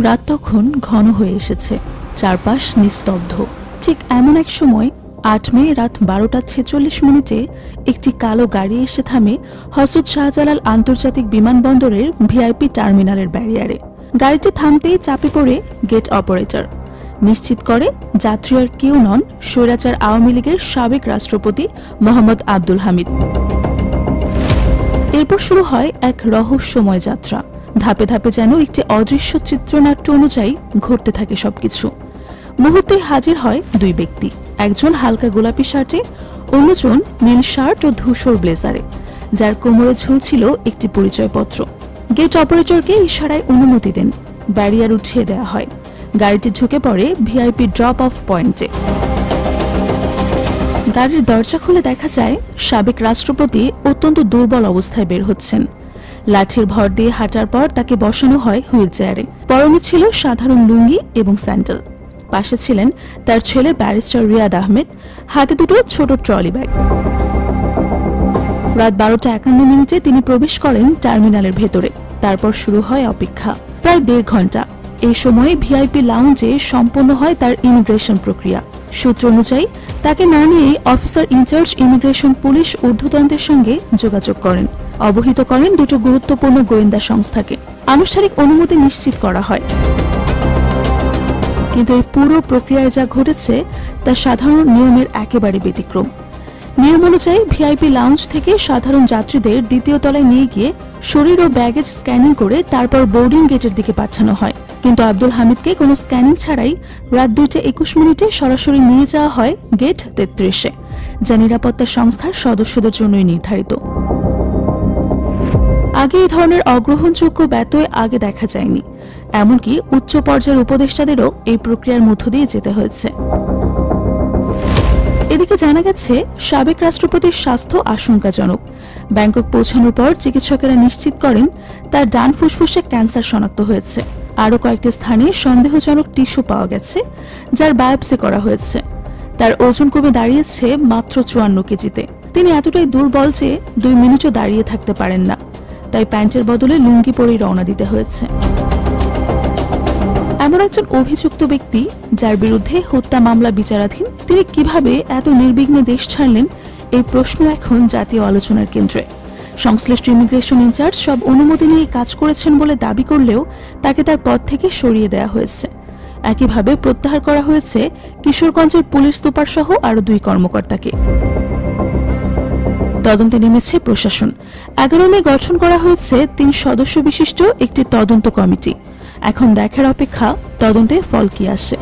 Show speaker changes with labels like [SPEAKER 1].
[SPEAKER 1] রাত তখন ঘন হয়ে এসেছে, চারপাশ নিস্তব্ধ। ঠিক এমন এক সময় ৮ মে রাত ১২:৪৬ একটি কালো গাড়ি এসে থামে হযরত শাহজালাল আন্তর্জাতিক বিমানবন্দরের ভিআইপি টার্মিনালের ব্যারিয়ারে। গাড়িটি থামতেই চাপে পড়ে গেট অপারেটর। নিশ্চিত করে যাত্রী আর কেউ নন, স্বৈরাচার আওয়ামী লীগের সাবেক রাষ্ট্রপতি মোহাম্মদ আব্দুল হামিদ। এরপর শুরু হয় এক রহস্যময় যাত্রা। ধাপে ধাপে যেন একটি অদৃশ্য চিত্রনাট্য অনুযায়ী ঘটতে থাকে সবকিছু। মুহূর্তে হাজির হয় দুই ব্যক্তি, একজন হালকা গোলাপি শার্টে, অন্যজন নীল শার্ট ও ধূসর ব্লেজারে, যার কোমরে ঝুলছিল একটি পরিচয়পত্র। গেট অপারেটরকে ইশারায় অনুমতি দেন, ব্যারিয়ার উঠিয়ে দেওয়া হয়। গাড়িটি ঝুঁকে পড়ে ভিআইপি ড্রপ অফ পয়েন্টে। গাড়ির দরজা খুলে দেখা যায় সাবেক রাষ্ট্রপতি অত্যন্ত দুর্বল অবস্থায় বের হচ্ছেন। লাঠির ভর দিয়ে হাঁটার পর তাকে বসানো হয় হুইল চেয়ারে। পরনে ছিল সাধারণ লুঙ্গি এবং স্যান্ডেল। পাশে ছিলেন তার ছেলে ব্যারিস্টার রিয়াদ আহমেদ, হাতে দুটো ছোট ট্রলি ব্যাগ। রাত ১২:৫১ তিনি প্রবেশ করেন টার্মিনালের ভেতরে। তারপর শুরু হয় অপেক্ষা, প্রায় ১.৫ ঘন্টা। এই সময়ে ভিআইপি লাউঞ্জে সম্পন্ন হয় তার ইমিগ্রেশন প্রক্রিয়া। সূত্র অনুযায়ী তাকে না নিয়ে অফিসার ইনচার্জ ইমিগ্রেশন পুলিশ ঊর্ধ্বতনদের সঙ্গে যোগাযোগ করেন, অবহিত করেন দুটো গুরুত্বপূর্ণ গোয়েন্দা সংস্থাকে। আনুষ্ঠানিক অনুমতি নিশ্চিত করা হয়। কিন্তু এই পুরো প্রক্রিয়ায় যা ঘটেছে তা সাধারণ নিয়মের একেবারে ব্যতিক্রম। নিয়ম অনুযায়ী ভিআইপি লাউঞ্জ থেকে সাধারণ যাত্রীদের দ্বিতীয় তলায় নিয়ে গিয়ে শরীর ও ব্যাগেজ স্ক্যানিং করে তারপর বোর্ডিং গেটের দিকে পাঠানো হয়। কিন্তু আব্দুল হামিদকে কোনো স্ক্যানিং ছাড়াই রাত ২:২১ সরাসরি নিয়ে যাওয়া হয় গেট ৩৩-এ, যা নিরাপত্তা সংস্থার সদস্যদের জন্যই নির্ধারিত। আগে এই ধরনের অগ্রহণযোগ্য ব্যত্যয় আগে দেখা যায়নি। এমনকি উচ্চ পর্যায়ের উপদেষ্টাদেরও এই প্রক্রিয়ার মধ্য দিয়ে যেতে হয়েছে। এদিকে জানা গেছে সাবেক রাষ্ট্রপতির স্বাস্থ্য আশঙ্কাজনক। ব্যাংকক পৌঁছানোর পর চিকিৎসকেরা নিশ্চিত করেন তার ডান ফুসফুসে ক্যান্সার শনাক্ত হয়েছে। আরও কয়েকটি স্থানে সন্দেহজনক টিস্যু পাওয়া গেছে, যার বায়োপসি করা হয়েছে। তার ওজন কমে দাঁড়িয়েছে মাত্র ৫৪ কেজিতে। তিনি এতটাই দুর্বল যে ২ মিনিটও দাঁড়িয়ে থাকতে পারেন না, তাই প্যান্টের বদলে লুঙ্গি পরেই রওনা দিতে হয়েছে। এমন একজন অভিযুক্ত ব্যক্তি যার বিরুদ্ধে হত্যা মামলা বিচারাধীন, তিনি কিভাবে এত নির্বিঘ্নে দেশ ছাড়লেন, এই প্রশ্ন এখন জাতীয় আলোচনার কেন্দ্রে। সংশ্লিষ্ট ইমিগ্রেশন ইনচার্জ সব অনুমতি নিয়ে কাজ করেছেন বলে দাবি করলেও তাকে তার পদ থেকে সরিয়ে দেওয়া হয়েছে। একইভাবে প্রত্যাহার করা হয়েছে কিশোরগঞ্জের পুলিশ সুপার সহ আরও ২ কর্মকর্তাকে। তদন্তে নেমেছে প্রশাসন। ১১ মে গঠন করা হয়েছে ৩ সদস্য বিশিষ্ট একটি তদন্ত কমিটি। এখন দেখার অপেক্ষা তদন্তে ফল কি আসে।